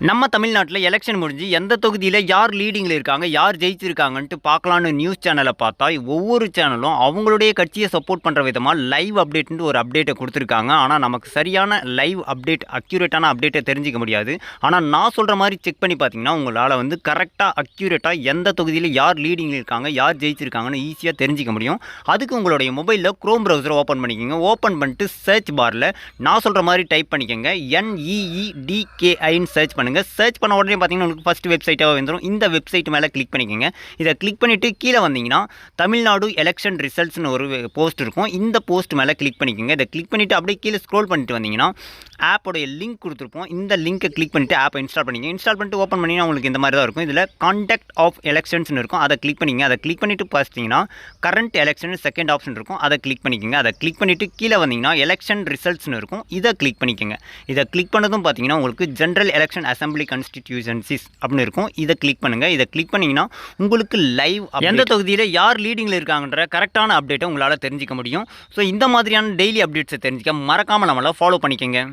நம்ம தமிழ்நாட்டில் எலெக்ஷன் முடிஞ்சு எந்த தொகுதியில் யார் லீடிங்கில் இருக்காங்க, யார் ஜெயிச்சிருக்காங்கன்ட்டு பார்க்கலான்னு நியூஸ் சேனலை பார்த்தா, ஒவ்வொரு சேனலும் அவங்களுடைய கட்சியை சப்போர்ட் பண்ணுற விதமாக லைவ் அப்டேட்ன்ட்டு ஒரு அப்டேட்டை கொடுத்துருக்காங்க. ஆனால் நமக்கு சரியான லைவ் அப்டேட், அக்யூரேட்டான அப்டேட்டை தெரிஞ்சிக்க முடியாது. ஆனால் நான் சொல்கிற மாதிரி செக் பண்ணி பார்த்தீங்கன்னா, உங்களால் வந்து கரெக்டாக அக்யூரேட்டாக எந்த தொகுதியில் யார் லீடிங்கில் இருக்காங்க, யார் ஜெயிச்சிருக்காங்கன்னு ஈஸியாக தெரிஞ்சிக்க முடியும். அதுக்கு உங்களுடைய மொபைலில் க்ரோம் ப்ரௌசரை ஓப்பன் பண்ணிக்கோங்க. ஓப்பன் பண்ணிட்டு சர்ச் பாரில் நான் சொல்கிற மாதிரி டைப் பண்ணிக்கோங்க. NEEDKIன்னு சர்ச் பண்ணுங்கள். சர்ச் பண்ண உடனே பார்த்தீங்கன்னா உங்களுக்கு ஃபஸ்ட் வெப்சைட்டாக வந்துடும். இந்த வெப்சைட் மேலே கிளிக் பண்ணிக்கோங்க. இதை கிளிக் பண்ணிவிட்டு கீழே வந்தீங்கன்னா தமிழ்நாடு எலெக்ஷன் ரிசல்ட்ஸ்னு ஒரு போஸ்ட் இருக்கும். இந்த போஸ்ட் மேலே கிளிக் பண்ணிக்கோங்க. இதை கிளிக் பண்ணிவிட்டு அப்படியே கீழே ஸ்க்ரோல் பண்ணிட்டு வந்தீங்கன்னா ஆப்போடைய லிங்க் கொடுத்துருப்போம். இந்த லிங்க்கை கிளிக் பண்ணிவிட்டு ஆப்பை இன்ஸ்டால் பண்ணிங்க. இன்ஸ்டால் பண்ணிட்டு ஓப்பன் பண்ணிங்கன்னா உங்களுக்கு இந்த மாதிரி தான் இருக்கும். இதில் கான்டாக்ட் ஆஃப் எலெக்ஷன்ஸ்னு இருக்கும். அதை கிளிக் பண்ணிங்க. அதை கிளிக் பண்ணிவிட்டு பார்த்தீங்கன்னா கரண்ட் எலெக்ஷன் செகண்ட் ஆப்ஷன் இருக்கும். அதை கிளிக் பண்ணிக்கோங்க. அதை கிளிக் பண்ணிவிட்டு கீழே வந்தீங்கன்னா எலெக்ஷன் ரிசல்ட்ஸ்னு இருக்கும். இதை கிளிக் பண்ணிக்கோங்க. இதை கிளிக் பண்ணதும் பார்த்தீங்கன்னா உங்களுக்கு ஜென்ரல் எலெக்ஷன் அசம்பிளி கான்ஸ்டிடியூஷன்சிஸ் அப்படின்னு இருக்கும். இதை கிளிக் பண்ணுங்கள். இதை கிளிக் பண்ணிங்கன்னா உங்களுக்கு லைவ் எந்த தொகுதியில் யார் லீடிங்கில் இருக்காங்கன்ற கரெக்டான அப்டேட்டை உங்களால் தெரிஞ்சிக்க முடியும். ஸோ இந்த மாதிரியான டெய்லி அப்டேட்ஸை தெரிஞ்சிக்க மறக்காமல் நம்மளை ஃபாலோ பண்ணிக்கோங்க.